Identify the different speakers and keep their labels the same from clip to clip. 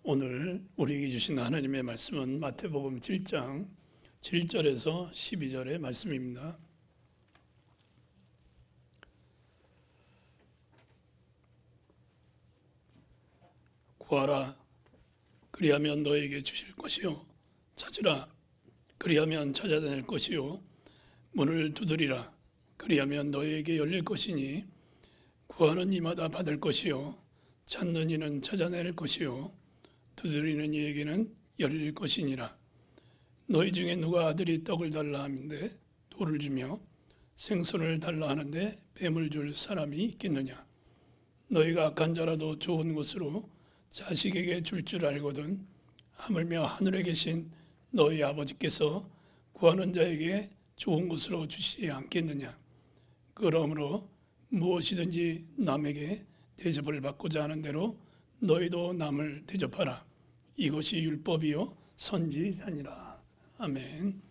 Speaker 1: 오늘 우리에게 주신 하나님의 말씀은 마태복음 7장 7절에서 12절의 말씀입니다. 구하라, 그리하면 너에게 주실 것이요, 찾으라, 그리하면 찾아낼 것이요, 문을 두드리라, 그리하면 너에게 열릴 것이니 구하는 이마다 받을 것이요, 찾는 이는 찾아낼 것이요, 두드리는 이에게는 열릴 것이니라. 너희 중에 누가 아들이 떡을 달라 하는데 돌을 주며 생선을 달라 하는데 뱀을 줄 사람이 있겠느냐? 너희가 악한 자라도 좋은 것으로 자식에게 줄 알거든 하물며 하늘에 계신 너희 아버지께서 구하는 자에게 좋은 것으로 주시지 않겠느냐? 그러므로 무엇이든지 남에게 대접을 받고자 하는 대로 너희도 남을 대접하라. 이것이 율법이요 선지자니라. 아멘.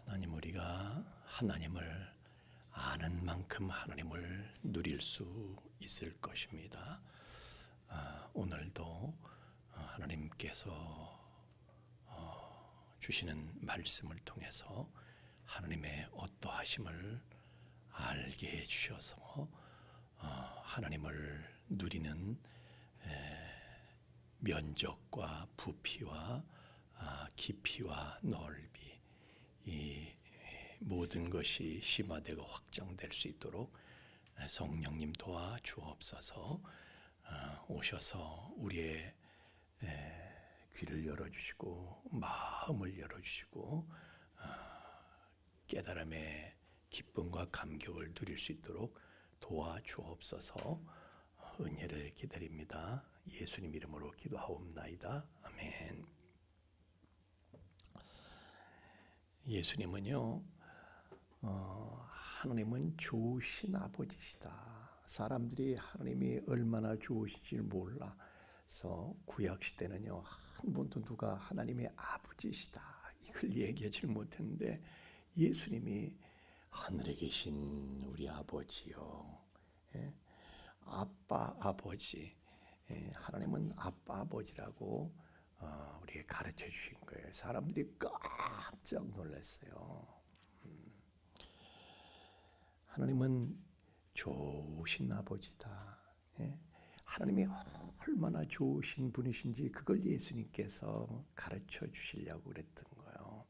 Speaker 2: 하나님, 우리가 하나님을 아는 만큼 하나님을 누릴 수 있을 것입니다. 오늘도 하나님께서 주시는 말씀을 통해서 하나님의 어떠하심을 알게 해주셔서 하나님을 누리는 면적과 부피와 깊이와 넓이, 이 모든 것이 심화되고 확장될 수 있도록 성령님 도와 주옵소서. 오셔서 우리의 귀를 열어주시고 마음을 열어주시고 깨달음의 기쁨과 감격을 누릴 수 있도록 도와주옵소서. 은혜를 기다립니다. 예수님 이름으로 기도하옵나이다. 아멘. 예수님은요, 하나님은 좋으신 아버지시다. 사람들이 하나님이 얼마나 좋으신지 몰라서 구약 시대는요, 한 번도 누가 하나님의 아버지시다 이걸 얘기하지 못했는데 예수님이 하늘에 계신 우리 아버지요, 아빠 아버지, 하나님은 아빠 아버지라고 우리에게 가르쳐 주신 거예요. 사람들이 깜짝 놀랐어요. 하나님은 좋으신 아버지다. 하나님이 얼마나 좋으신 분이신지 그걸 예수님께서 가르쳐 주시려고 그랬던 거예요.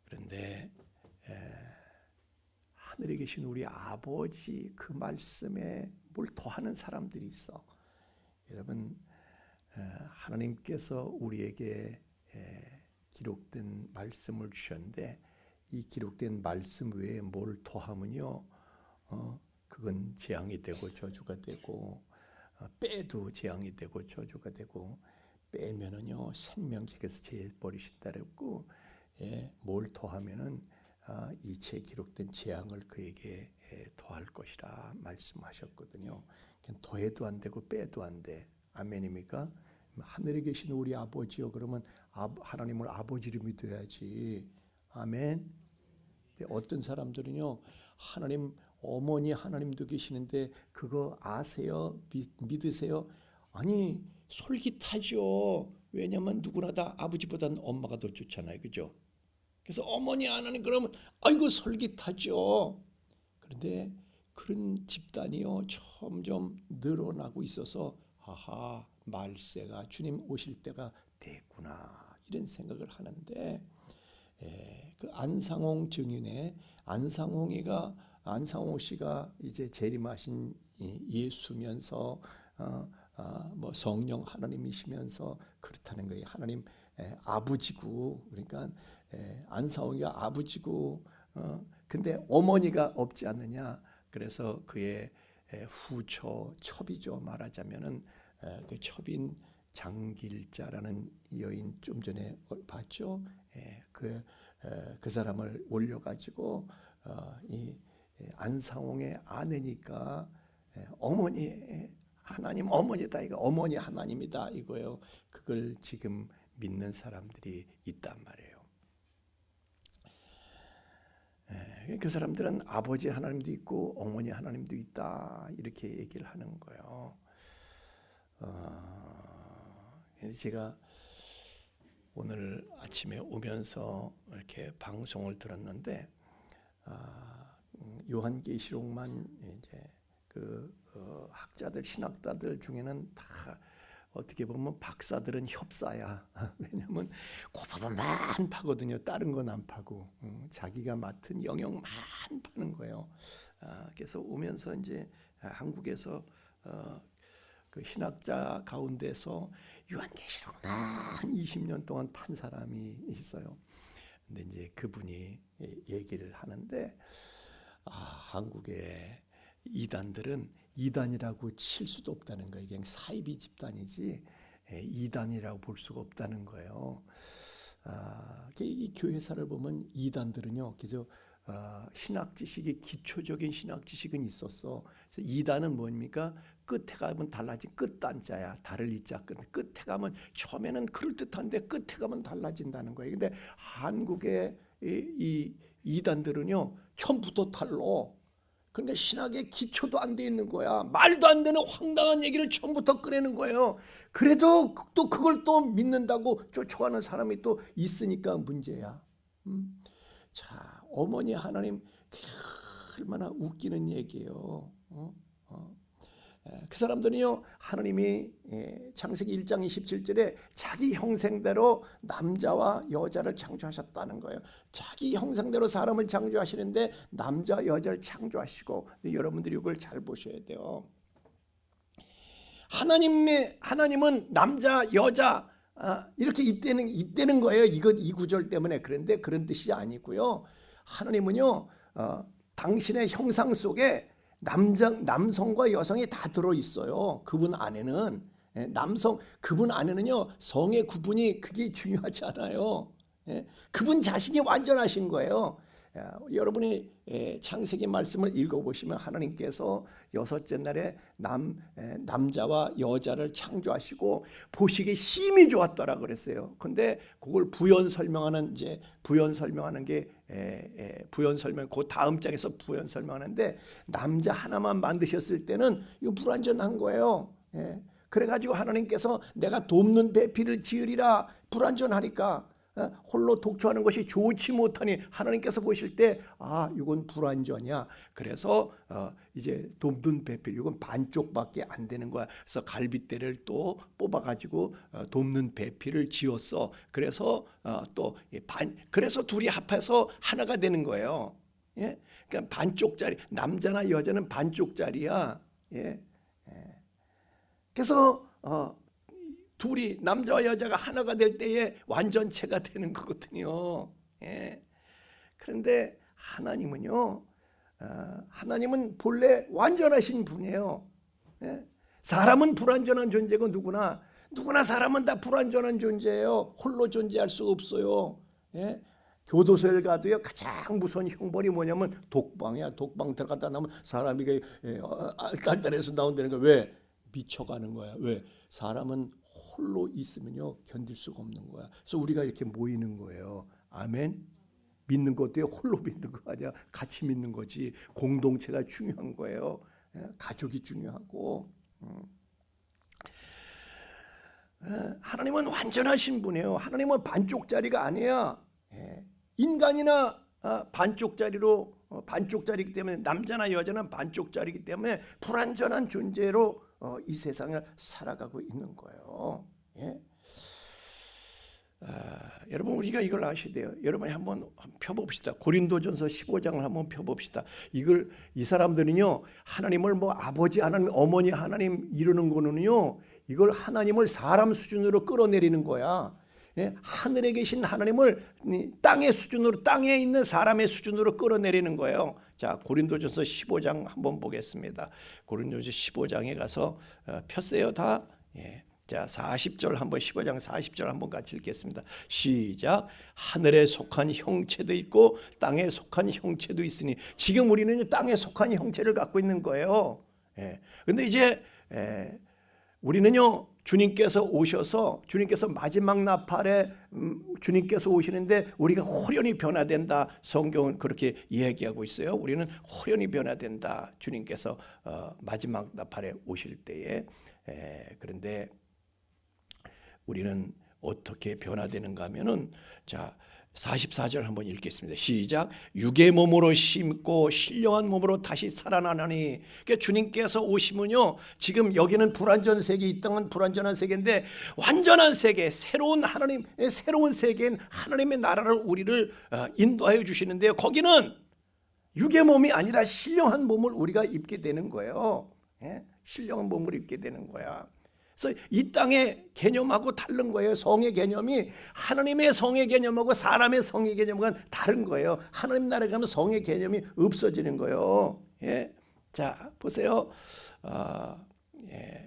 Speaker 2: 그런데 하늘에 계신 우리 아버지 그 말씀에 뭘 더하는 사람들이 있어. 여러분, 하나님께서 우리에게 기록된 말씀을 주셨는데 이 기록된 말씀 외에 뭘 더하면요, 그건 재앙이 되고 저주가 되고, 빼도 재앙이 되고 저주가 되고, 빼면은요 생명책에서 제일 버리신다 그랬고, 뭘 더하면은 이 책에 기록된 재앙을 그에게 더할 것이라 말씀하셨거든요. 더해도 안 되고 빼도 안 돼. 아멘입니까? 하늘에 계신 우리 아버지요, 그러면 하나님을 아버지로 믿어야지. 아멘. 어떤 사람들은요, 하나님 어머니 하나님도 계시는데 그거 아세요? 믿으세요? 아니, 솔깃하죠. 왜냐하면 누구나 다 아버지보다는 엄마가 더 좋잖아요, 그죠? 그래서 어머니 하나님 그러면 아이고 솔깃하죠. 그런데 그런 집단이요 점점 늘어나고 있어서 아하, 말세가 주님 오실 때가 됐구나 이런 생각을 하는데, 그 안상홍 증인의 안상홍 씨가 이제 재림하신 예수면서 뭐 성령 하나님이시면서 그렇다는 거예요. 하나님 아버지고, 그러니까 안상홍이가 아버지고, 근데 어머니가 없지 않느냐. 그래서 그의 후처 첩이죠. 말하자면은 그 첩인 장길자라는 여인 좀 전에 봤죠. 그 사람을 올려가지고 이 안상홍의 아내니까 어머니 하나님 어머니다, 이거 어머니 하나님이다 이거예요. 그걸 지금 믿는 사람들이 있단 말이에요. 그 사람들은 아버지 하나님도 있고 어머니 하나님도 있다 이렇게 얘기를 하는 거예요. 제가 오늘 아침에 오면서 이렇게 방송을 들었는데 요한계시록만 이제 그 학자들 신학자들 중에는 다 어떻게 보면 박사들은 협사야. 왜냐하면 고법만 파거든요. 다른 건 안 파고 자기가 맡은 영역만 파는 거예요. 그래서 오면서 이제 한국에서 그 신학자 가운데서 요한계시록만 20년 동안 판 사람이 있어요. 근데 이제 그분이 얘기를 하는데 한국의 이단들은 이단이라고 칠 수도 없다는 거예요. 그냥 사이비 집단이지 이단이라고 볼 수가 없다는 거예요. 이 교회사를 보면 이단들은요, 그저 신학 지식이 기초적인 신학 지식은 있었어. 그래서 이단은 뭡니까? 끝에 가면 달라진 끝단자야. 달을 이자 끝에 가면 처음에는 그럴 듯한데 끝에 가면 달라진다는 거예요. 근데 한국의 이 이단들은요, 처음부터 달라. 그러니까 신학의 기초도 안 돼 있는 거야. 말도 안 되는 황당한 얘기를 처음부터 꺼내는 거예요. 그래도 또 그걸 또 믿는다고 쫓아가는 사람이 또 있으니까 문제야. 자, 어머니 하나님 얼마나 웃기는 얘기예요. 그 사람들은요, 하나님이 창세기 1장 27절에 자기 형상대로 남자와 여자를 창조하셨다는 거예요. 자기 형상대로 사람을 창조하시는데 남자 여자를 창조하시고, 여러분들이 이걸 잘 보셔야 돼요. 하나님은 남자 여자 이렇게 있다는 거예요. 이 구절 때문에. 그런데 그런 뜻이 아니고요. 하나님은요, 당신의 형상 속에 남성과 여성이 다 들어 있어요. 그분 안에는 그분 안에는요, 성의 구분이 그게 중요하지 않아요. 그분 자신이 완전하신 거예요. 여러분이 창세기 말씀을 읽어보시면 하나님께서 여섯째 날에 남자와 여자를 창조하시고 보시기에 심히 좋았더라 그랬어요. 근데 그걸 부연 설명하는 게 부연 설명, 그 다음 장에서 부연 설명하는데, 남자 하나만 만드셨을 때는 이거 불완전한 거예요. 그래가지고 하나님께서 내가 돕는 배필을 지으리라, 불완전하니까 홀로 독초하는 것이 좋지 못하니 하나님께서 보실 때 이건 불완전이야. 그래서 이제 돕는 배필, 이건 반쪽밖에 안 되는 거야. 그래서 갈빗대를 또 뽑아가지고 돕는 배필을 지었어. 그래서 그래서 둘이 합해서 하나가 되는 거예요. 예? 그러니까 반쪽짜리, 남자나 여자는 반쪽짜리야. 예? 그래서 둘이 남자와 여자가 하나가 될 때에 완전체가 되는 거거든요. 예. 그런데 하나님은요, 하나님은 본래 완전하신 분이에요. 예. 사람은 불완전한 존재고 누구나 사람은 다 불완전한 존재예요. 홀로 존재할 수 없어요. 예. 교도소에 가도요, 가장 무서운 형벌이 뭐냐면 독방이야. 독방 들어갔다 나면 사람이 알딸딸해서 나온다는 거야. 왜? 미쳐가는 거야. 왜? 사람은 홀로 있으면요, 견딜 수가 없는 거야. 그래서 우리가 이렇게 모이는 거예요. 아멘. 믿는 것도 홀로 믿는 거 아니야. 같이 믿는 거지. 공동체가 중요한 거예요. 가족이 중요하고. 하나님은 완전하신 분이에요. 하나님은 반쪽짜리가 아니야. 인간이나 반쪽짜리이기 때문에, 남자나 여자는 반쪽짜리이기 때문에 불완전한 존재로 이 세상을 살아가고 있는 거예요. 예? 여러분, 우리가 이걸 아셔야 돼요. 여러분이 한번 펴봅시다. 고린도전서 15장을 한번 펴봅시다. 이 사람들은요, 하나님을 아버지 하나님, 어머니 하나님 이러는 거는요, 이걸 하나님을 사람 수준으로 끌어내리는 거야. 예? 하늘에 계신 하나님을 땅의 수준으로, 땅에 있는 사람의 수준으로 끌어내리는 거예요. 자, 고린도전서 15장 한번 보겠습니다. 고린도전서 15장에 가서 폈어요, 다. 예. 자, 40절 한번, 15장 40절 한번 같이 읽겠습니다. 시작. 하늘에 속한 형체도 있고 땅에 속한 형체도 있으니, 지금 우리는 땅에 속한 형체를 갖고 있는 거예요. 예. 근데 이제 우리는요, 주님께서 오셔서 주님께서 마지막 나팔에 주님께서 오시는데 우리가 홀연히 변화된다. 성경은 그렇게 이야기하고 있어요. 우리는 홀연히 변화된다. 주님께서 마지막 나팔에 오실 때에. 그런데 우리는 어떻게 변화되는가 하면은, 자, 44절 한번 읽겠습니다. 시작. 육의 몸으로 심고 신령한 몸으로 다시 살아나나니. 그러니까 주님께서 오시면요, 지금 여기는 불완전 세계, 이 땅은 불완전한 세계인데 완전한 세계, 새로운 하나님, 새로운 세계인 하나님의 나라를 우리를 인도하여 주시는데요, 거기는 육의 몸이 아니라 신령한 몸을 우리가 입게 되는 거예요. 신령한 몸을 입게 되는 거야. 그래서 이 땅의 개념하고 다른 거예요. 성의 개념이 하나님의 성의 개념하고 사람의 성의 개념과 다른 거예요. 하나님 나라에 가면 성의 개념이 없어지는 거예요. 자, 보세요.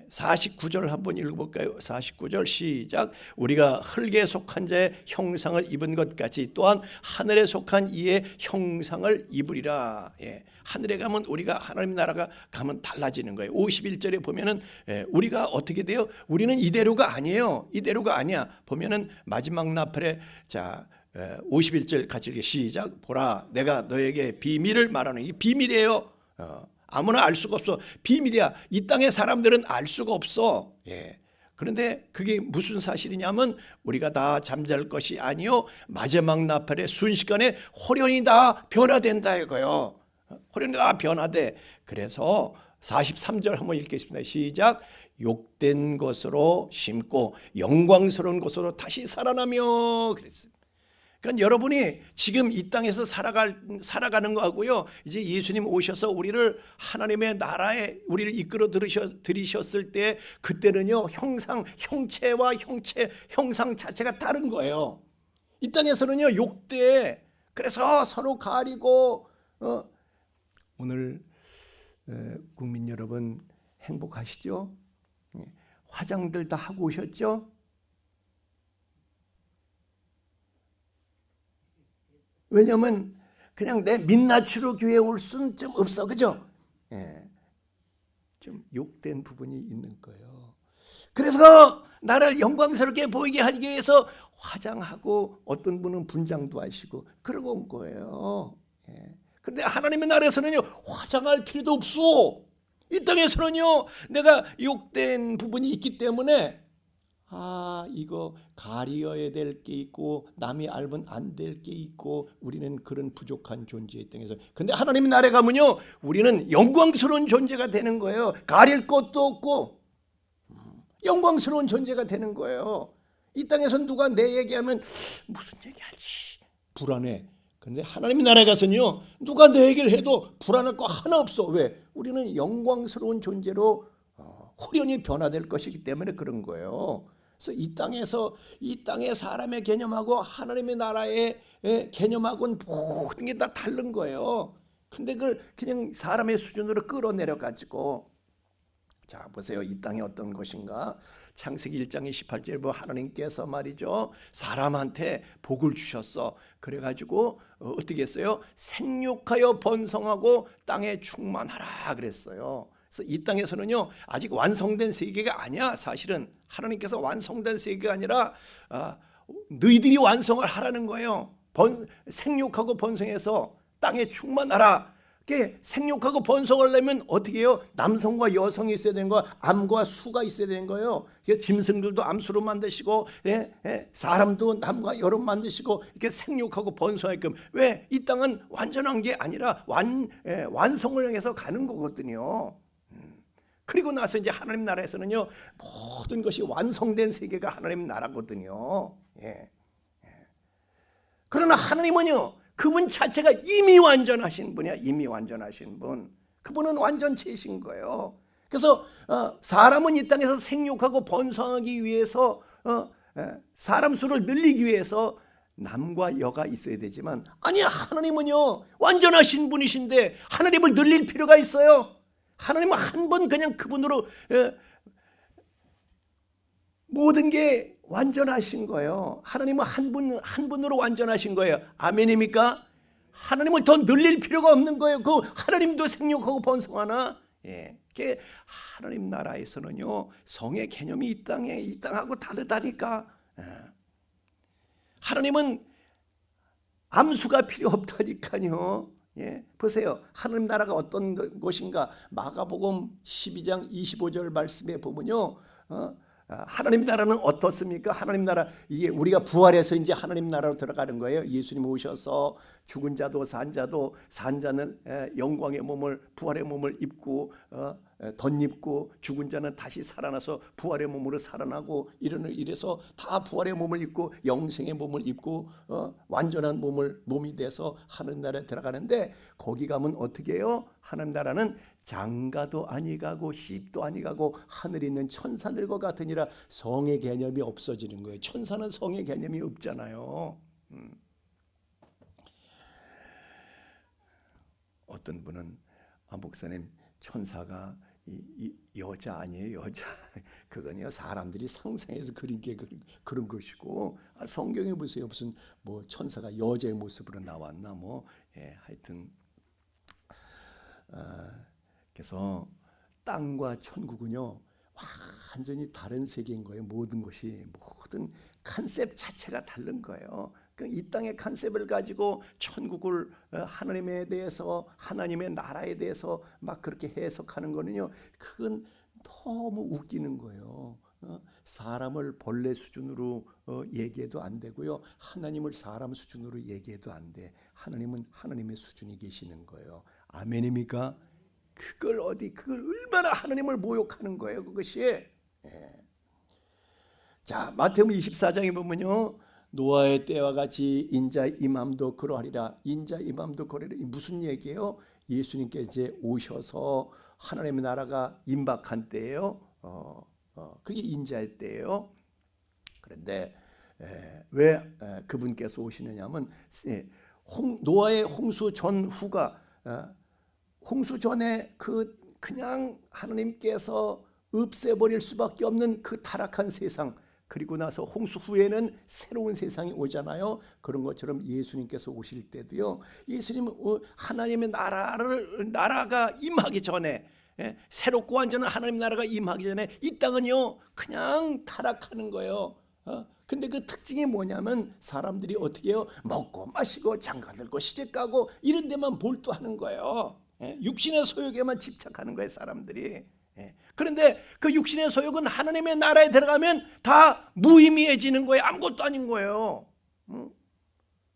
Speaker 2: 49절 한번 읽어볼까요? 49절 시작. 우리가 흙에 속한 자의 형상을 입은 것 같이 또한 하늘에 속한 이의 형상을 입으리라. 하늘에 가면 우리가 하나님 나라가 가면 달라지는 거예요. 51절에 보면은 우리가 어떻게 돼요? 우리는 이대로가 아니에요. 이대로가 아니야. 보면은 마지막 나팔에, 자, 51절 같이 읽게 시작. 보라, 내가 너에게 비밀을 말하는, 이 비밀이에요. 아무나 알 수가 없어. 비밀이야. 이 땅의 사람들은 알 수가 없어. 그런데 그게 무슨 사실이냐면 우리가 다 잠잘 것이 아니요, 마지막 나팔에 순식간에 홀연히 다 변화된다 이거요. 홀연히 다 변화돼. 그래서 43절 한번 읽겠습니다. 시작. 욕된 것으로 심고 영광스러운 것으로 다시 살아나며 그랬습니다. 그러니까 여러분이 지금 이 땅에서 살아가는 거하고요, 이제 예수님 오셔서 우리를 하나님의 나라에 우리를 이끌어 들이셨을 때 그때는요, 형체와 형상 자체가 다른 거예요. 이 땅에서는요, 욕돼. 그래서 서로 가리고. 오늘 국민 여러분 행복하시죠? 화장들 다 하고 오셨죠? 왜냐하면 그냥 내 민낯으로 교회에 올 수는 좀 없어, 그죠? 좀 욕된 부분이 있는 거예요. 그래서 나를 영광스럽게 보이게 하기 위해서 화장하고 어떤 분은 분장도 하시고 그러고 온 거예요. 그런데 하나님의 나라에서는요, 화장할 필요도 없어. 이 땅에서는요, 내가 욕된 부분이 있기 때문에 이거 가리어야 될 게 있고 남이 알면 안 될 게 있고 우리는 그런 부족한 존재의 땅에서. 근데 하나님의 나라에 가면요, 우리는 영광스러운 존재가 되는 거예요. 가릴 것도 없고 영광스러운 존재가 되는 거예요. 이 땅에서는 누가 내 얘기하면 무슨 얘기할지 불안해. 그런데 하나님의 나라에 가서는요, 누가 내 얘기를 해도 불안할 거 하나 없어. 왜? 우리는 영광스러운 존재로 홀연히 변화될 것이기 때문에 그런 거예요. 그래서 이 땅의 사람의 개념하고 하나님의 나라의 개념하고는 모든 게 다 다른 거예요. 근데 그걸 그냥 사람의 수준으로 끌어내려 가지고, 자, 보세요. 이 땅이 어떤 것인가? 창세기 1장 28절에 보면 하나님께서 말이죠, 사람한테 복을 주셨어. 그래가지고 어떻게 했어요? 생육하여 번성하고 땅에 충만하라 그랬어요. 그래서 이 땅에서는요, 아직 완성된 세계가 아니야. 사실은 하나님께서 완성된 세계가 아니라 너희들이 완성을 하라는 거예요. 생육하고 번성해서 땅에 충만하라. 생육하고 번성하려면 어떻게 해요? 남성과 여성이 있어야 되는 거야. 암과 수가 있어야 되는 거예요. 짐승들도 암수로 만드시고, 사람도 남과 여로 만드시고, 이렇게 생육하고 번성하게끔. 왜? 이 땅은 완전한 게 아니라 완성을 향해서 가는 거거든요. 그리고 나서 이제 하나님 나라에서는요, 모든 것이 완성된 세계가 하나님 나라거든요. 그러나 하나님은요, 그분 자체가 이미 완전하신 분이야. 이미 완전하신 분. 그분은 완전체이신 거예요. 그래서 사람은 이 땅에서 생육하고 번성하기 위해서, 사람 수를 늘리기 위해서 남과 여가 있어야 되지만, 아니, 하나님은요, 완전하신 분이신데 하나님을 늘릴 필요가 있어요. 하나님은 한 번 그냥 그분으로 모든 게 완전하신 거예요. 하나님은 한 분으로 완전하신 거예요. 아멘입니까? 하나님을 더 늘릴 필요가 없는 거예요. 그 하나님도 생육하고 번성하나? 예, 그 하나님 나라에서는요 성의 개념이 이 땅하고 다르다니까. 예. 하나님은 암수가 필요 없다니까요. 예, 보세요. 하나님 나라가 어떤 것인가? 마가복음 12장 25절 말씀에 보면요. 하나님 나라는 어떻습니까? 하나님 나라, 이게 우리가 부활해서 이제 하나님 나라로 들어가는 거예요. 예수님 오셔서 죽은 자도 산 자도, 산 자는 영광의 몸을, 부활의 몸을 입고 덧입고, 죽은 자는 다시 살아나서 부활의 몸으로 살아나고, 이래서 다 부활의 몸을 입고 영생의 몸을 입고 완전한 몸이 돼서 하나님 나라에 들어가는데, 거기 가면 어떻게 해요? 하나님 나라는 장가도 아니 가고 씹도 아니 가고 하늘에 있는 천사들과 같으니라. 성의 개념이 없어지는 거예요. 천사는 성의 개념이 없잖아요. 어떤 분은 목사님, 천사가 이 여자 아니에요? 여자 그거는요 사람들이 상상해서 그린 게 그런 것이고, 성경에 보세요. 무슨 뭐 천사가 여자의 모습으로 나왔나 뭐. 예, 하여튼 그래서 땅과 천국은요 완전히 다른 세계인 거예요. 모든 것이, 모든 컨셉 자체가 다른 거예요. 이 땅의 컨셉을 가지고 천국을, 하나님에 대해서, 하나님의 나라에 대해서 막 그렇게 해석하는 거는요, 그건 너무 웃기는 거예요. 사람을 벌레 수준으로 얘기해도 안 되고요, 하나님을 사람 수준으로 얘기해도 안 돼. 하나님은 하나님의 수준이 계시는 거예요. 아멘입니까? 그걸 얼마나 하나님을 모욕하는 거예요, 그것이. 예. 자, 마태복음 24장에 보면요, 노아의 때와 같이 인자 임함도 그러하리라. 인자 임함도 그러하리라. 무슨 얘기예요? 예수님께 이제 오셔서 하나님의 나라가 임박한 때예요. 그게 인자의 때예요. 그런데 왜 그분께서 오시느냐면, 노아의 홍수 전후가, 홍수 전에 그냥 하나님께서 없애버릴 수밖에 없는 그 타락한 세상, 그리고 나서 홍수 후에는 새로운 세상이 오잖아요. 그런 것처럼 예수님께서 오실 때도요, 예수님은 하나님의 나라가 임하기 전에, 새롭고 완전한 하나님 나라가 임하기 전에 이 땅은요 그냥 타락하는 거예요. 근데 그 특징이 뭐냐면, 사람들이 어떻게 해요? 먹고 마시고 장가들고 시집가고 이런 데만 몰두하는 거예요. 육신의 소욕에만 집착하는 거예요, 사람들이. 그런데 그 육신의 소욕은 하나님의 나라에 들어가면 다 무의미해지는 거예요. 아무것도 아닌 거예요.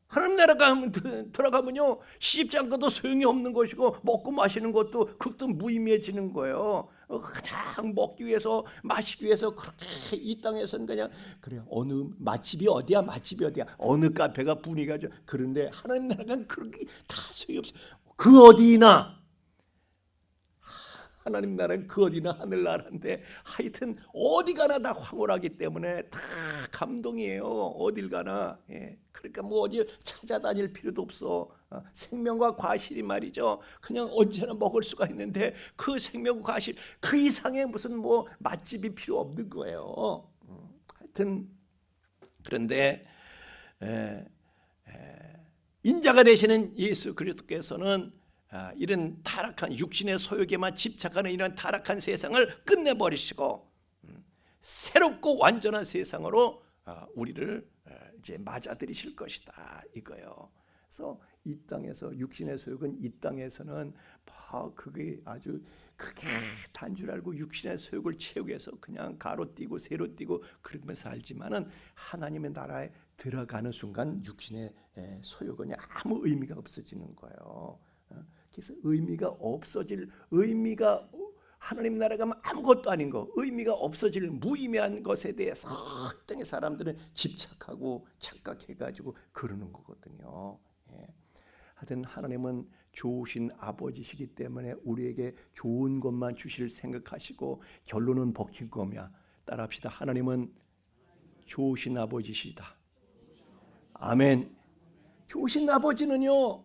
Speaker 2: 하나님 나라가 들어가면요, 시집장가도 소용이 없는 것이고 먹고 마시는 것도 극도 무의미해지는 거예요. 가장 먹기 위해서, 마시기 위해서 그렇게 이 땅에서는 그냥, 그래, 어느 맛집이 어디야, 어느 카페가 분위기가 좋아. 그런데 하나님 나라가 그렇게 다 소용없어. 그 어디나, 하나님 나라는 그 어디나 하늘나라인데, 하여튼 어디 가나 다 황홀하기 때문에 다 감동이에요. 어딜 가나. 그러니까 뭐 어디 찾아다닐 필요도 없어. 생명과 과실이 말이죠, 그냥 언제나 먹을 수가 있는데, 그 생명과 과실 그 이상의 무슨 뭐 맛집이 필요 없는 거예요. 하여튼 그런데 인자가 되시는 예수 그리스도께서는 이런 타락한 육신의 소욕에만 집착하는 이런 타락한 세상을 끝내버리시고, 새롭고 완전한 세상으로 우리를 이제 맞아들이실 것이다, 이거요. 그래서 이 땅에서 육신의 소욕은, 이 땅에서는 그게 아주 크게 단 줄 알고 육신의 소욕을 채우기 위해서 그냥 가로뛰고 세로뛰고 그러면서 살지만은, 하나님의 나라에 들어가는 순간 육신의 소욕은 아무 의미가 없어지는 거예요. 그래서 하나님 나라 가면 아무것도 아닌 거, 의미가 없어질 무의미한 것에 대해서 땅의 사람들은 집착하고 착각해가지고 그러는 거거든요. 하여튼 하나님은 좋으신 아버지시기 때문에 우리에게 좋은 것만 주실 생각하시고, 결론은 버킨 거냐? 따라합시다. 하나님은 좋으신 아버지시다. 아멘. 좋으신 아버지는요,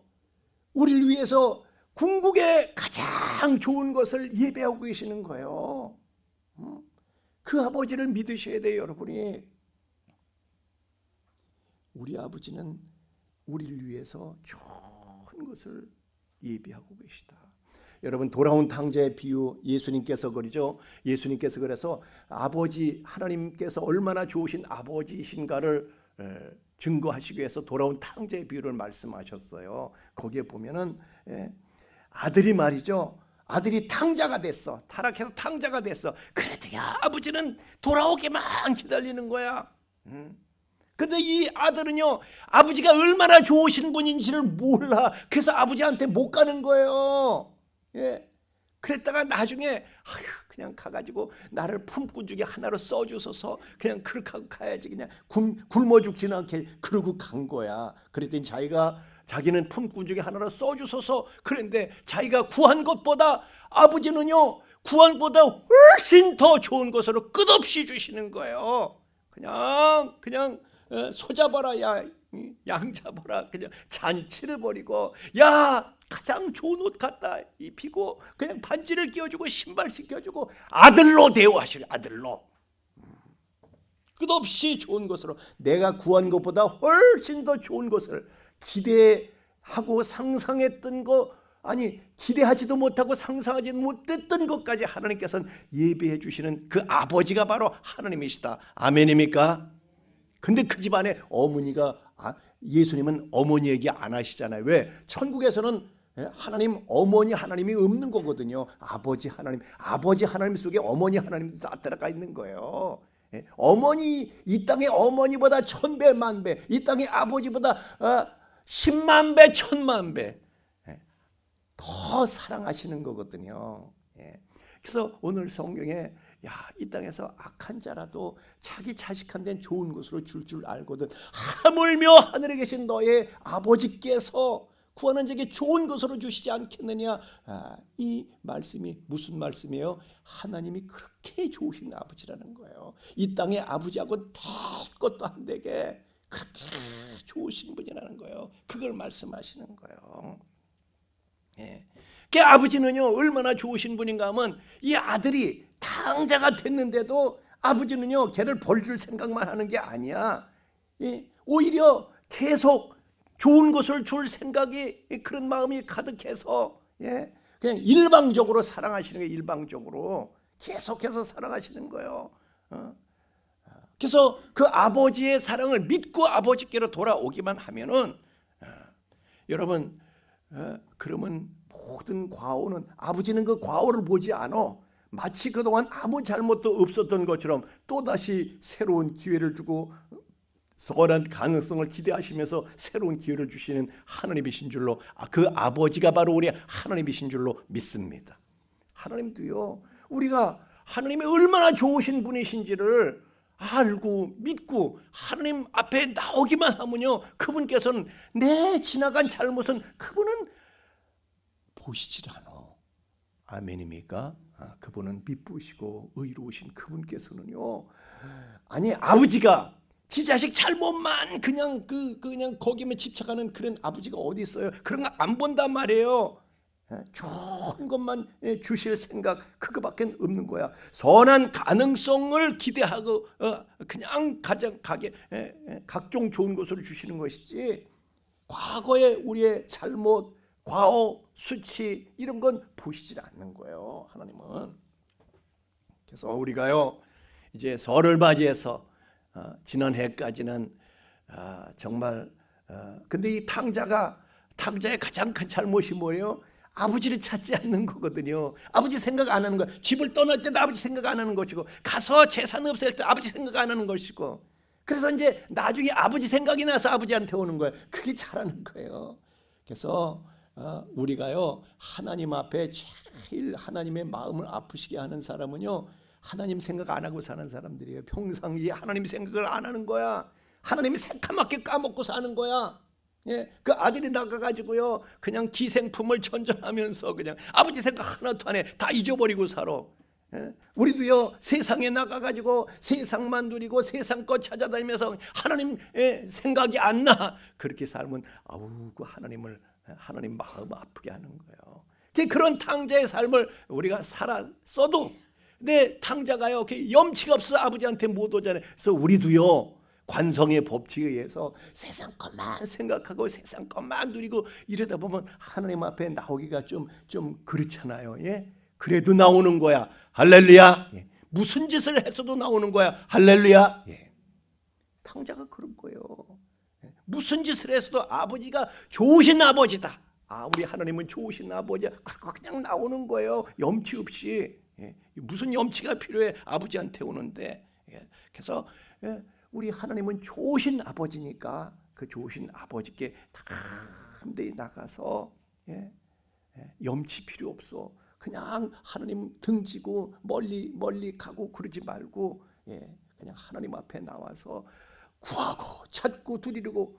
Speaker 2: 우리를 위해서 궁극의 가장 좋은 것을 예배하고 계시는 거예요. 그 아버지를 믿으셔야 돼요, 여러분이. 우리 아버지는 우리를 위해서 좋은 것을 예배하고 계시다. 여러분 돌아온 탕자의 비유 예수님께서 그러죠. 예수님께서 그래서 아버지 하나님께서 얼마나 좋으신 아버지이신가를 증거하시기 위해서 돌아온 탕자의 비유를 말씀하셨어요. 거기에 보면은 아들이 말이죠. 아들이 탕자가 됐어. 타락해서 탕자가 됐어. 그래도 야 아버지는 돌아오기만 기다리는 거야. 근데 이 아들은요 아버지가 얼마나 좋으신 분인지를 몰라. 그래서 아버지한테 못 가는 거예요. 예. 그랬다가 나중에 그냥 가가지고 나를 품꾼 중에 하나로 써주소서. 그냥 그렇게 하고 가야지. 그냥 굶어 죽지는 않게 그러고 간 거야. 그랬더니 자기는 품꾼 중에 하나로 써주소서. 그런데 자기가 구한 것보다 아버지는요 구한 것보다 훨씬 더 좋은 것으로 끝없이 주시는 거예요. 그냥 소 잡아라, 양 잡아라, 그냥 잔치를 벌이고, 야 가장 좋은 옷 갖다 입히고, 그냥 반지를 끼워주고 신발 신겨주고 아들로 대우하시려. 아들로 끝없이 좋은 것으로 내가 구한 것보다 훨씬 더 좋은 것을 기대하고 상상했던 거 아니 기대하지도 못하고 상상하지 못했던 것까지 하나님께서는 예배해 주시는 그 아버지가 바로 하나님이시다. 아멘입니까? 근데 그 집안에 어머니가 예수님은 어머니 얘기 안 하시잖아요. 왜? 천국에서는 하나님 어머니 하나님이 없는 거거든요. 아버지 하나님 속에 어머니 하나님도 다 들어가 있는 거예요. 어머니 이 땅의 어머니보다 1000배 만배, 이 땅의 아버지보다 10만 배 1000만 배 더 사랑하시는 거거든요. 그래서 오늘 성경에 이 땅에서 악한 자라도 자기 자식한테는 좋은 것으로 줄 알거든. 하물며 하늘에 계신 너의 아버지께서 구하는 자에게 좋은 것으로 주시지 않겠느냐. 이 말씀이 무슨 말씀이에요? 하나님이 그렇게 좋으신 아버지라는 거예요. 이 땅의 아버지하고는 될 것도 안 되게 그렇게 좋으신 분이라는 거예요. 그걸 말씀하시는 거예요. 그 아버지는요 얼마나 좋으신 분인가 하면 이 아들이 탕자가 됐는데도 아버지는요 걔를 벌줄 생각만 하는 게 아니야. 오히려 계속 좋은 것을 줄 생각이 그런 마음이 가득해서 그냥 일방적으로 사랑하시는 거예요. 일방적으로 계속해서 사랑하시는 거예요. 그래서 그 아버지의 사랑을 믿고 아버지께로 돌아오기만 하면은 여러분 그러면 모든 과오는 아버지는 그 과오를 보지 않아. 마치 그동안 아무 잘못도 없었던 것처럼 또다시 새로운 기회를 주고 선한 가능성을 기대하시면서 새로운 기회를 주시는 하나님이신 줄로 그 아버지가 바로 우리 하나님이신 줄로 믿습니다. 하나님도요 우리가 하나님이 얼마나 좋으신 분이신지를 알고 믿고 하나님 앞에 나오기만 하면요 그분께서는 내 지나간 잘못은 그분은 보시질 않아. 아멘입니까? 그분은 미쁘시고 의로우신 그분께서는요 아니 아버지가 지 자식 잘못만 그냥 거기만 집착하는 그런 아버지가 어디 있어요? 그런 거 안 본단 말이에요. 좋은 것만 주실 생각 그거밖에 없는 거야. 선한 가능성을 기대하고 그냥 각종 좋은 것을 주시는 것이지 과거에 우리의 잘못, 과오, 수치 이런 건 보시질 않는 거예요. 하나님은. 그래서 우리가요 이제 설을 맞이해서 지난해까지는 정말 근데 이 탕자의 가장 큰 잘못이 뭐예요? 아버지를 찾지 않는 거거든요. 아버지 생각 안 하는 거예요. 집을 떠날 때도 아버지 생각 안 하는 것이고 가서 재산 없앨 때 아버지 생각 안 하는 것이고 그래서 이제 나중에 아버지 생각이 나서 아버지한테 오는 거예요. 그게 잘하는 거예요. 그래서 우리가요 하나님 앞에 제일 하나님의 마음을 아프시게 하는 사람은요 하나님 생각 안 하고 사는 사람들이에요. 평상시에 하나님 생각을 안 하는 거야. 하나님이 새카맣게 까먹고 사는 거야. 그 아들이 나가가지고요 그냥 기생품을 전전하면서 그냥 아버지 생각 하나도 안 해. 다 잊어버리고 살아. 우리도요 세상에 나가가지고 세상만 누리고 세상 것 찾아다니면서 하나님 생각이 안 나. 그렇게 살면 그 하나님 마음 아프게 하는 거예요. 그런 탕자의 삶을 우리가 살았어도 내 탕자가요 염치가 없어 아버지한테 못 오잖아요. 그래서 우리도요 관성의 법칙에 의해서 세상 것만 생각하고 세상 것만 누리고 이러다 보면 하나님 앞에 나오기가 좀 그렇잖아요. 예? 그래도 나오는 거야. 할렐루야. 예. 무슨 짓을 했어도 나오는 거야. 할렐루야. 예. 탕자가 그런 거예요. 예. 무슨 짓을 했어도 아버지가 좋으신 아버지다. 우리 하나님은 좋으신 아버지야. 그냥 나오는 거예요. 염치 없이. 예. 무슨 염치가 필요해? 아버지한테 오는데. 예. 그래서 우리 하나님은 좋으신 아버지니까 그 좋으신 아버지께 담대히 나가서 염치 필요 없어. 그냥 하나님 등지고 멀리 가고 그러지 말고 그냥 하나님 앞에 나와서 구하고 찾고 두드리고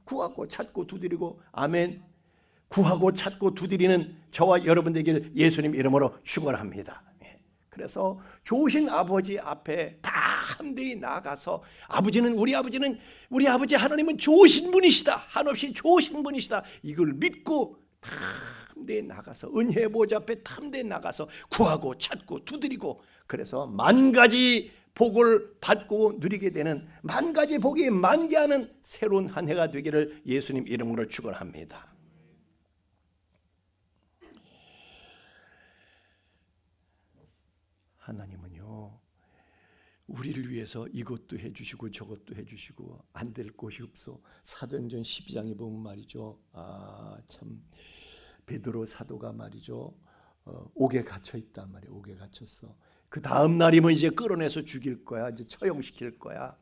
Speaker 2: 구하고 찾고 두드리고 아멘. 구하고 찾고 두드리는 저와 여러분들에게 예수님 이름으로 축원합니다. 그래서 좋으신 아버지 앞에 다 함대히 나가서 우리 아버지 하나님은 좋으신 분이시다. 한없이 좋으신 분이시다. 이걸 믿고 다 함대히 나가서 은혜의 보좌 앞에 함대히 나가서 구하고 찾고 두드리고 그래서 만 가지 복을 받고 누리게 되는 만 가지 복이 만개하는 새로운 한 해가 되기를 예수님 이름으로 축원합니다. 하나님은요 우리를 위해서 이것도 해주시고 저것도 해주시고 안 될 곳이 없어. 사도행전 12장에 보면 말이죠. 참 베드로 사도가 말이죠. 옥에 갇혀 있단 말이에요. 옥에 갇혔어. 그 다음 날이면 이제 끌어내서 죽일 거야. 이제 처형시킬 거야.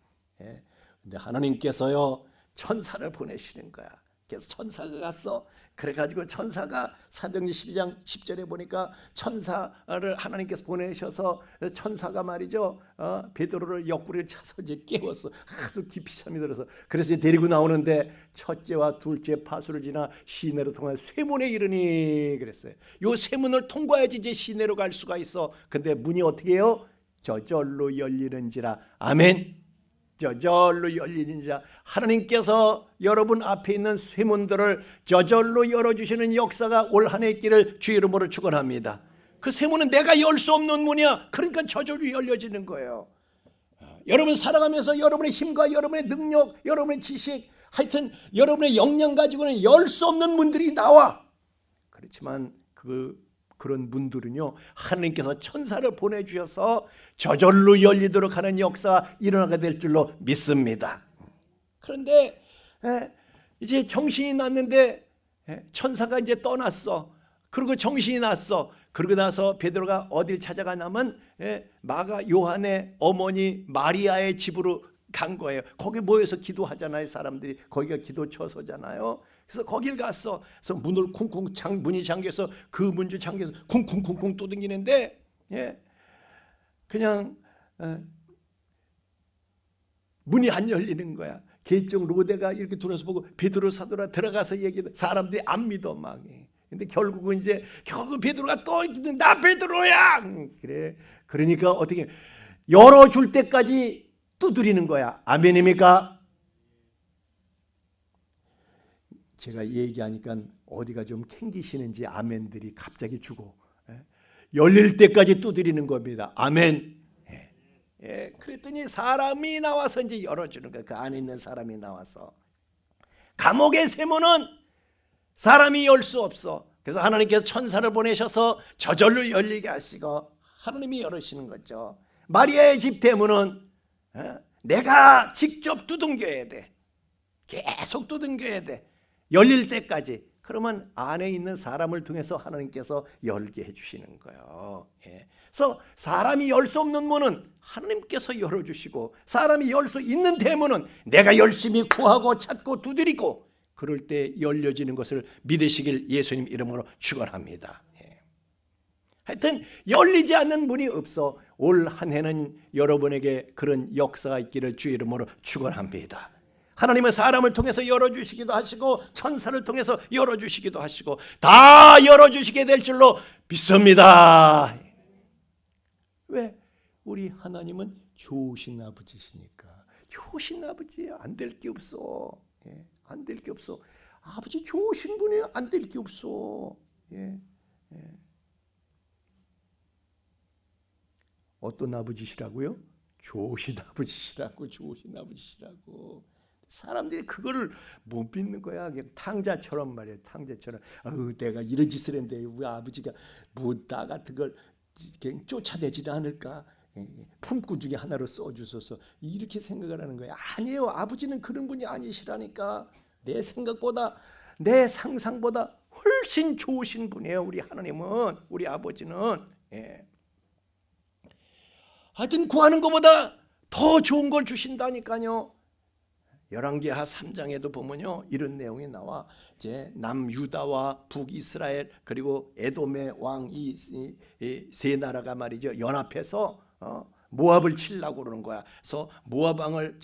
Speaker 2: 근데 하나님께서요 천사를 보내시는 거야. 그래서 천사가 갔어. 그래가지고 천사가 사도행전 12장 10절에 보니까 천사를 하나님께서 보내셔서 천사가 말이죠 베드로를 옆구리를 차서 이제 깨웠어. 하도 깊이 잠이 들어서. 그래서 이제 데리고 나오는데 첫째와 둘째 파수를 지나 시내로 통해 쇠문에 이르니 그랬어요. 요 쇠문을 통과해야지 이제 시내로 갈 수가 있어. 근데 문이 어떻게 해요? 저절로 열리는지라. 아멘. 저절로 열리는지라. 하나님께서 여러분 앞에 있는 쇠문들을 저절로 열어주시는 역사가 올 한 해 있기를 주 이름으로 축원합니다. 그 쇠문은 내가 열 수 없는 문이야. 그러니까 저절로 열려지는 거예요. 여러분 살아가면서 여러분의 힘과 여러분의 능력, 여러분의 지식, 하여튼 여러분의 역량 가지고는 열 수 없는 문들이 나와. 그렇지만 그런 문들은요 하나님께서 천사를 보내주셔서 저절로 열리도록 하는 역사가 일어나게 될 줄로 믿습니다. 그런데 이제 정신이 났는데 천사가 이제 떠났어. 그리고 정신이 났어. 그러고 나서 베드로가 어딜 찾아가냐면 요한의 어머니 마리아의 집으로 간 거예요. 거기 모여서 기도하잖아요. 사람들이 거기가 기도 처소잖아요. 그래서 거길 갔어. 그래서 문을 쿵쿵 문이 잠겨서 그 문주 잠겨서 쿵쿵쿵쿵 두들기는데 그냥 문이 안 열리는 거야. 개종 로데가 이렇게 들어서 보고 베드로 사도라 들어가서 얘기해. 사람들이 안 믿어 막. 근데 결국 베드로가 또 나 베드로야. 그래. 그러니까 어떻게 열어줄 때까지 두드리는 거야. 아멘입니까? 제가 얘기하니까 어디가 좀 캥기시는지 아멘들이 갑자기 주고 열릴 때까지 두드리는 겁니다. 아멘. 그랬더니 사람이 나와서 이제 열어주는 거야. 그 안에 있는 사람이 나와서. 감옥의 쇠문은 사람이 열 수 없어. 그래서 하나님께서 천사를 보내셔서 저절로 열리게 하시고 하나님이 열으시는 거죠. 마리아의 집 대문은 내가 직접 두둥겨야 돼. 계속 두둥겨야 돼. 열릴 때까지. 그러면 안에 있는 사람을 통해서 하나님께서 열게 해주시는 거예요. 그래서 사람이 열 수 없는 문은 하나님께서 열어주시고 사람이 열 수 있는 대문은 내가 열심히 구하고 찾고 두드리고 그럴 때 열려지는 것을 믿으시길 예수님 이름으로 축원합니다. 하여튼 열리지 않는 문이 없어. 올 한 해는 여러분에게 그런 역사가 있기를 주 이름으로 축원합니다. 하나님은 사람을 통해서 열어주시기도 하시고 천사를 통해서 열어주시기도 하시고 다 열어주시게 될 줄로 믿습니다. 왜? 우리 하나님은 좋으신 아버지시니까. 좋으신 아버지예요. 안 될 게 없어. 안 될 게 없어. 아버지 좋으신 분이에요. 안 될 게 없어. 어떤 아버지시라고요? 좋으신 아버지시라고, 좋으신 아버지시라고. 사람들이 그거를 못 믿는 거야. 그냥 탕자처럼 말이야. 탕자처럼. 내가 이런 짓을 했는데 우리 아버지가 뭐 나 같은 걸 그냥 쫓아내지도 않을까. 품꾼 중에 하나로 써주소서. 이렇게 생각을 하는 거야. 아니에요. 아버지는 그런 분이 아니시라니까. 내 생각보다, 내 상상보다 훨씬 좋으신 분이에요. 우리 하나님은, 우리 아버지는. 하여튼 구하는 것보다 더 좋은 걸 주신다니까요. 열왕기하 3장에도 보면요, 이런 내용이 나와. 이제 남유다와 북이스라엘 그리고 에돔의 왕 이 세 나라가 말이죠, 연합해서 모압을 치려고 그러는 거야. 그래서 모압 왕을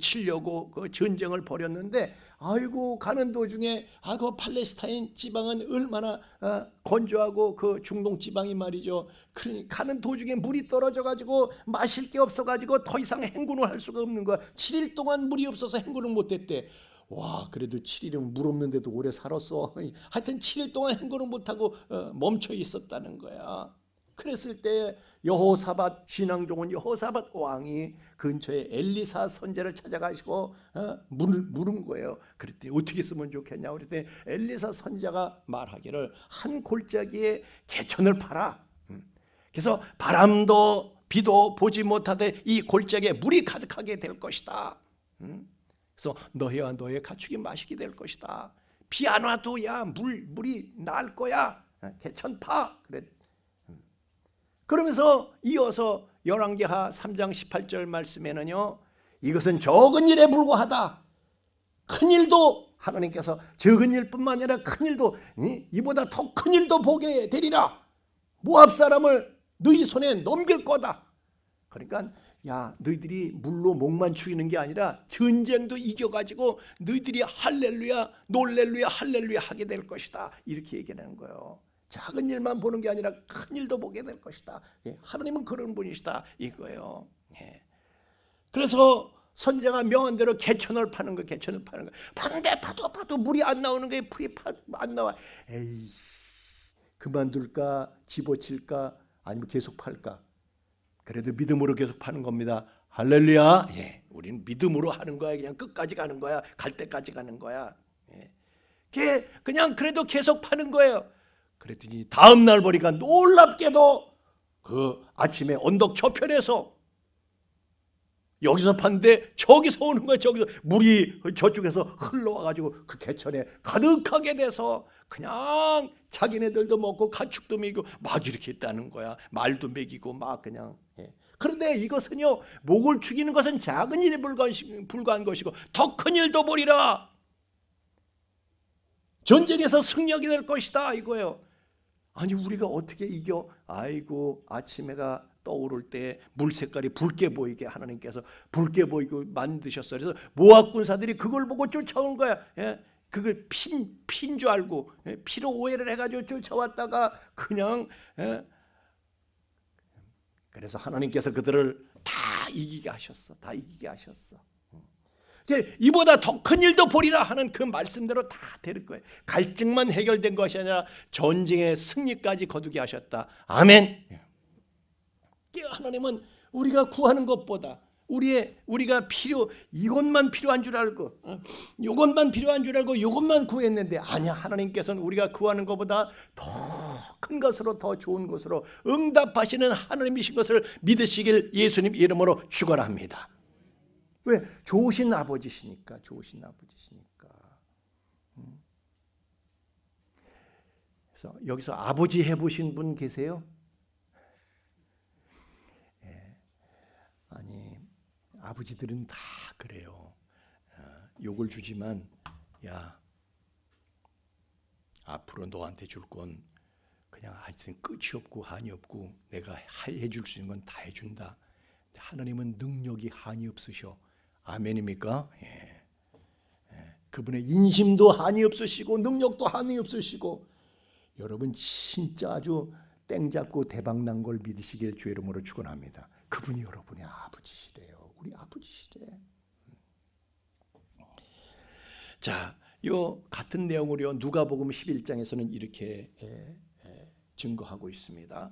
Speaker 2: 치려고 그 전쟁을 벌였는데, 아이고 가는 도중에 그 팔레스타인 지방은 얼마나 건조하고 그 중동 지방이 말이죠. 가는 도중에 물이 떨어져 가지고 마실 게 없어 가지고 더 이상 행군을 할 수가 없는 거야. 7일 동안 물이 없어서 행군을 못 했대. 와, 그래도 7일은 물 없는데도 오래 살았어. 하여튼 7일 동안 행군을 못 하고 멈춰 있었다는 거야. 그랬을 때 여호사밧, 신앙종은 여호사밧 왕이 근처에 엘리사 선지자를 찾아가시고 물은 거예요. 그랬더니 어떻게 쓰면 좋겠냐 그랬더니 엘리사 선지자가 말하기를 한 골짜기에 개천을 파라. 그래서 바람도 비도 보지 못하되 이 골짜기에 물이 가득하게 될 것이다. 그래서 너희와 너희의 가축이 마시게 될 것이다. 비 안 와도 물이 날 거야. 개천 파. 그래. 그러면서 이어서 열왕기하 3장 18절 말씀에는요, 이것은 적은 일에 불과하다. 큰 일도 하나님께서 적은 일뿐만 아니라 큰 일도, 이보다 더 큰 일도 보게 되리라. 모압 사람을 너희 손에 넘길 거다. 그러니까 너희들이 물로 목만 축이는 게 아니라 전쟁도 이겨가지고 너희들이 할렐루야, 놀렐루야, 할렐루야 하게 될 것이다. 이렇게 얘기하는 거예요. 작은 일만 보는 게 아니라 큰 일도 보게 될 것이다. 하나님은 그런 분이시다 이거예요. 그래서 선지자가 명한 대로 개천을 파는 거예요. 개천을 파는 거예요. 파는데 파도 물이 안 나오는 거예요. 풀이 안 나와. 에이, 그만둘까, 집어칠까, 아니면 계속 팔까? 그래도 믿음으로 계속 파는 겁니다. 할렐루야. 우리는 믿음으로 하는 거야. 그냥 끝까지 가는 거야. 갈 때까지 가는 거야. 그냥 그래도 계속 파는 거예요. 그랬더니 다음 날 보니까 놀랍게도 그 아침에 언덕 저편에서 여기서 팠는데 저기서 오는 거예요. 저기서 물이 저쪽에서 흘러와가지고 그 개천에 가득하게 돼서 그냥 자기네들도 먹고 가축도 먹이고 막 이렇게 했다는 거야. 말도 먹이고 막 그냥. 그런데 이것은요, 목을 죽이는 것은 작은 일에 불과한 것이고 더 큰 일도 보리라. 전쟁에서 승리하게 될 것이다 이거예요. 아니 우리가 어떻게 이겨? 아이고 아침해가 떠오를 때 물 색깔이 붉게 보이게 하나님께서 붉게 보이고 만드셨어요. 그래서 모압 군사들이 그걸 보고 쫓아온 거야. 그걸 핀 줄 알고 피로 오해를 해가지고 쫓아왔다가 그냥 그래서 하나님께서 그들을 다 이기게 하셨어. 다 이기게 하셨어. 이보다 더 큰 일도 보리라 하는 그 말씀대로 다 될 거예요. 갈증만 해결된 것이 아니라 전쟁의 승리까지 거두게 하셨다. 아멘. 하나님은 우리가 구하는 것보다 우리가 이것만 필요한 줄 알고 이것만 필요한 줄 알고 이것만 구했는데 아니야. 하나님께서는 우리가 구하는 것보다 더 큰 것으로 더 좋은 것으로 응답하시는 하나님이신 것을 믿으시길 예수님 이름으로 축원합니다. 왜? 좋으신 아버지시니까. 좋으신 아버지시니까. 그래서 여기서 아버지 해보신 분 계세요? 아니 아버지들은 다 그래요. 욕을 주지만 야 앞으로 너한테 줄 건 그냥 하여튼 끝이 없고 한이 없고 내가 해줄 수 있는 건 다 해준다. 하나님은 능력이 한이 없으셔. 아멘입니까? 그분의 인심도 한이 없으시고 능력도 한이 없으시고 여러분 진짜 아주 땡 잡고 대박 난 걸 믿으시길 주의 이름으로 축원합니다. 그분이 여러분의 아버지시래요. 우리 아버지시래. 자, 요 같은 내용으로 누가복음 11장에서는 이렇게 증거하고 있습니다.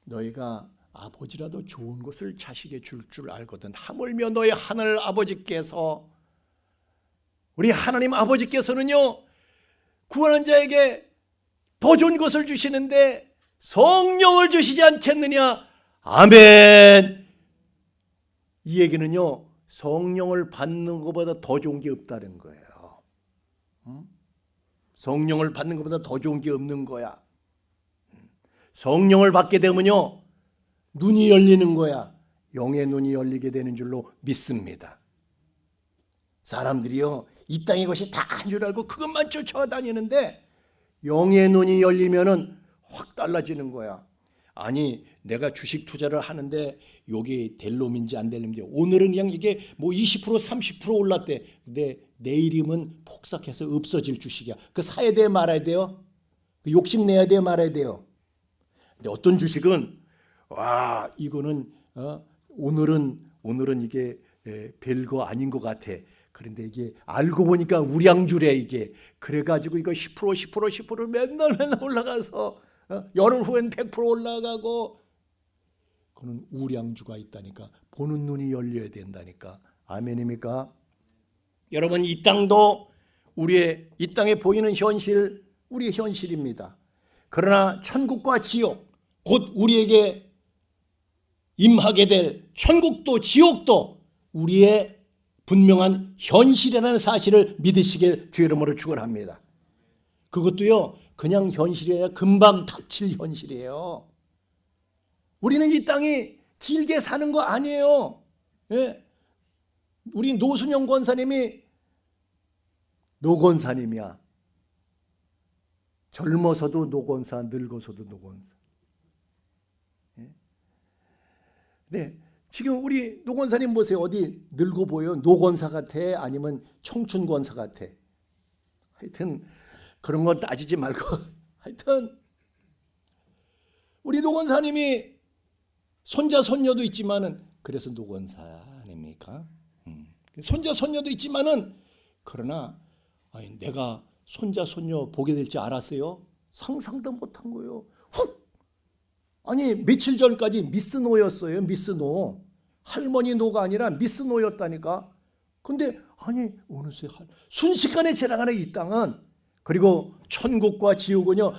Speaker 2: 너희가 아버지라도 좋은 것을 자식에게 줄 알거든. 하물며 너의 하늘 아버지께서, 우리 하나님 아버지께서는요, 구원한 자에게 더 좋은 것을 주시는데 성령을 주시지 않겠느냐. 아멘. 이 얘기는요, 성령을 받는 것보다 더 좋은 게 없다는 거예요. 성령을 받는 것보다 더 좋은 게 없는 거야. 성령을 받게 되면요, 눈이 열리는 거야. 영의 눈이 열리게 되는 줄로 믿습니다. 사람들이요, 이 땅의 것이 다인 줄 알고 그것만 쫓아다니는데 영의 눈이 열리면은 확 달라지는 거야. 아니, 내가 주식 투자를 하는데 여기 될 놈인지 안 될 놈인지, 오늘은 그냥 이게 뭐 20% 30% 올랐대. 근데 내일이면 폭삭해서 없어질 주식이야. 그 사야 돼 말아야 돼요? 그 욕심 내야 돼 말아야 돼요? 근데 어떤 주식은 와, 이거는 오늘은 이게 별거 아닌 것 같아. 그런데 이게 알고 보니까 우량주래 이게. 그래가지고 이거 10% 맨날 올라가서 열흘 후엔 100% 올라가고. 그는 우량주가 있다니까. 보는 눈이 열려야 된다니까. 아멘입니까? 여러분, 이 땅도 우리의 이 땅에 보이는 현실, 우리의 현실입니다. 그러나 천국과 지옥, 곧 우리에게 임하게 될 천국도 지옥도 우리의 분명한 현실이라는 사실을 믿으시길 주의 이름으로 축원합니다. 그것도요, 그냥 현실이 아니라 금방 닥칠 현실이에요. 우리는 이 땅이 길게 사는 거 아니에요. 예? 우리 노순영 권사님이 노권사님이야. 젊어서도 노권사, 늙어서도 노권사. 예? 네, 지금 우리 노권사님 보세요. 어디 늙어 보여? 노권사 같아? 아니면 청춘권사 같아? 하여튼 그런 건 따지지 말고 하여튼 우리 노권사님이 손자 손녀도 있지만은, 그래서 노권사 아닙니까? 손자 손녀도 있지만은, 그러나 아니, 내가 손자 손녀 보게 될 줄 알았어요? 상상도 못한 거예요. 훅! 아니, 며칠 전까지 미스노였어요. 미스노. 할머니 노가 아니라 미스노였다니까. 근데 아니, 어느새 순식간에 지나가는 이 땅은, 그리고 천국과 지옥은요,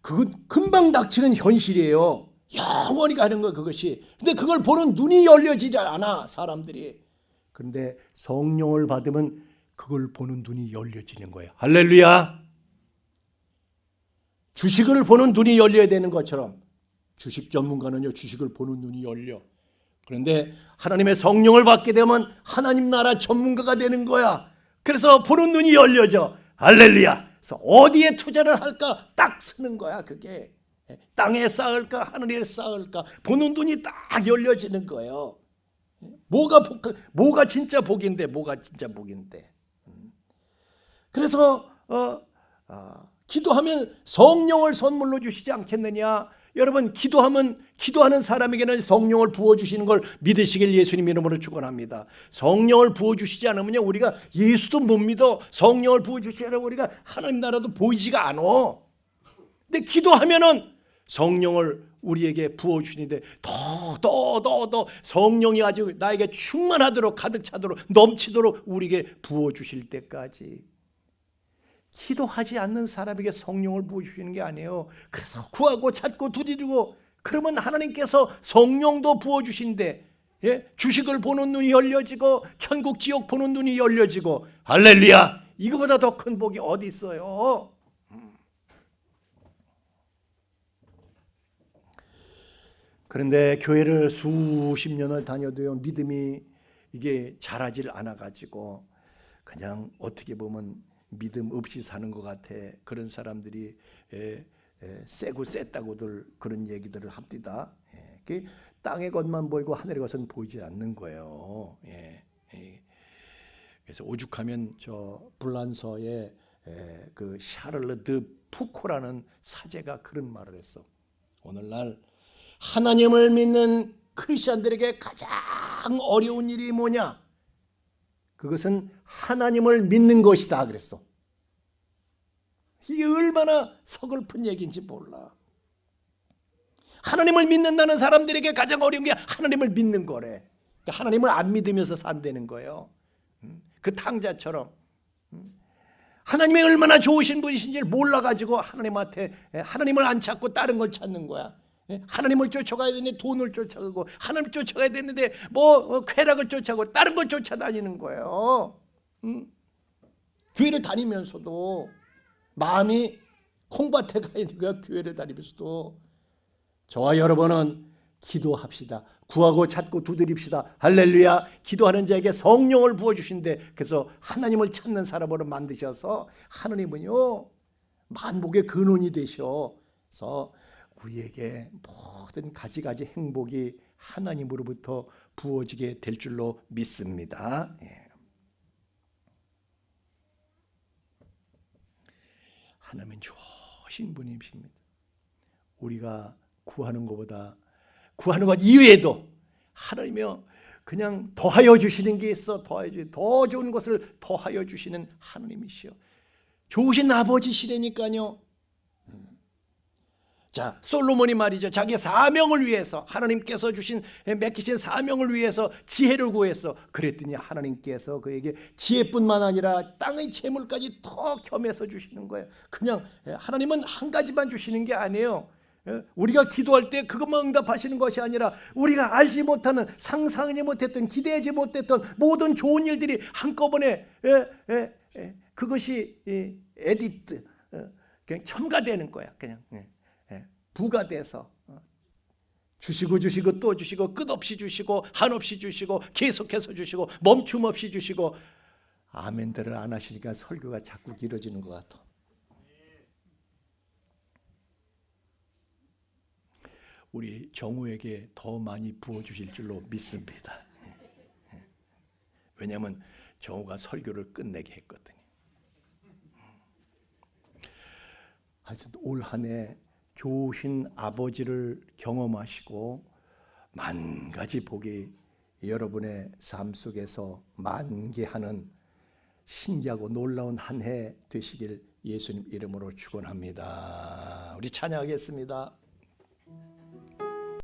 Speaker 2: 그건 금방 닥치는 현실이에요. 영원히 가는 거 그것이. 근데 그걸 보는 눈이 열려지지 않아, 사람들이. 그런데 성령을 받으면 그걸 보는 눈이 열려지는 거예요. 할렐루야. 주식을 보는 눈이 열려야 되는 것처럼, 주식 전문가는요, 주식을 보는 눈이 열려. 그런데 하나님의 성령을 받게 되면 하나님 나라 전문가가 되는 거야. 그래서 보는 눈이 열려져. 할렐루야. 그래서 어디에 투자를 할까 딱 쓰는 거야. 그게 땅에 쌓을까 하늘에 쌓을까 보는 눈이 딱 열려지는 거예요. 뭐가 진짜 복인데, 뭐가 진짜 복인데. 그래서 기도하면 성령을 선물로 주시지 않겠느냐. 여러분, 기도하는 사람에게는 성령을 부어주시는 걸 믿으시길 예수님 이름으로 축원합니다. 성령을 부어주시지 않으면 우리가 예수도 못 믿어. 성령을 부어주시지 않으면 우리가 하나님 나라도 보이지가 않아. 근데 기도하면은 성령을 우리에게 부어주시는데 더 성령이 아주 나에게 충만하도록, 가득 차도록, 넘치도록 우리에게 부어주실 때까지. 기도하지 않는 사람에게 성령을 부어주시는 게 아니에요. 그래서 구하고 찾고 두드리고 그러면 하나님께서 성령도 부어주신대. 예? 주식을 보는 눈이 열려지고 천국 지옥 보는 눈이 열려지고. 할렐루야. 이거보다 더 큰 복이 어디 있어요? 그런데 교회를 수십 년을 다녀도요, 믿음이 이게 자라질 않아가지고 그냥 어떻게 보면 믿음 없이 사는 것 같아. 그런 사람들이 세고 셌다고들 그런 얘기들을 합디다. 땅의 것만 보이고 하늘의 것은 보이지 않는 거예요. 그래서 오죽하면 저 불란서의 그 샤를르 드 푸코라는 사제가 그런 말을 했어. 오늘날 하나님을 믿는 크리스천들에게 가장 어려운 일이 뭐냐? 그것은 하나님을 믿는 것이다 그랬어. 이게 얼마나 서글픈 얘기인지 몰라. 하나님을 믿는다는 사람들에게 가장 어려운 게 하나님을 믿는 거래. 그러니까 하나님을 안 믿으면서 산다는 거예요. 그 탕자처럼. 하나님이 얼마나 좋으신 분이신지를 몰라가지고 하나님한테 하나님을 안 찾고 다른 걸 찾는 거야. 하나님을 쫓아가야 되는데 돈을 쫓아가고, 하나님 쫓아가야 되는데 뭐 쾌락을 쫓아가고 다른 걸 쫓아다니는 거예요. 교회를 다니면서도 마음이 콩밭에 가 있는 거야. 교회를 다니면서도. 저와 여러분은 기도합시다. 구하고 찾고 두드립시다. 할렐루야. 기도하는 자에게 성령을 부어주신대. 그래서 하나님을 찾는 사람으로 만드셔서 하나님은요 만복의 근원이 되셔서 우리에게 모든 가지가지 행복이 하나님으로부터 부어지게 될 줄로 믿습니다. 하나님은 좋으신 분이십니다. 우리가 구하는 것보다, 구하는 것 이외에도 하나님이요 그냥 더하여 주시는 게 있어. 더 좋은 것을 더하여 주시는 하나님이시여. 좋으신 아버지시라니까요. 자, 솔로몬이 말이죠. 자기의 사명을 위해서, 하나님께서 주신 맡기신 사명을 위해서 지혜를 구했어. 그랬더니 하나님께서 그에게 지혜뿐만 아니라 땅의 재물까지 더 겸해서 주시는 거예요. 그냥 하나님은 한 가지만 주시는 게 아니에요. 우리가 기도할 때 그것만 응답하시는 것이 아니라 우리가 알지 못하는, 상상하지 못했던, 기대하지 못했던 모든 좋은 일들이 한꺼번에 그것이 에디트 그냥 첨가되는 거야. 그냥 부가 돼서 주시고 주시고 또 주시고 끝없이 주시고 한없이 주시고 계속해서 주시고 멈춤 없이 주시고. 아멘들을 안 하시니까 설교가 자꾸 길어지는 것 같아. 우리 정우에게 더 많이 부어주실 줄로 믿습니다. 왜냐하면 정우가 설교를 끝내게 했거든요. 하여튼 올 한 해 좋으신 아버지를 경험하시고 만 가지 복이 여러분의 삶 속에서 만개하는 신기하고 놀라운 한 해 되시길 예수님 이름으로 축원합니다. 우리 찬양하겠습니다.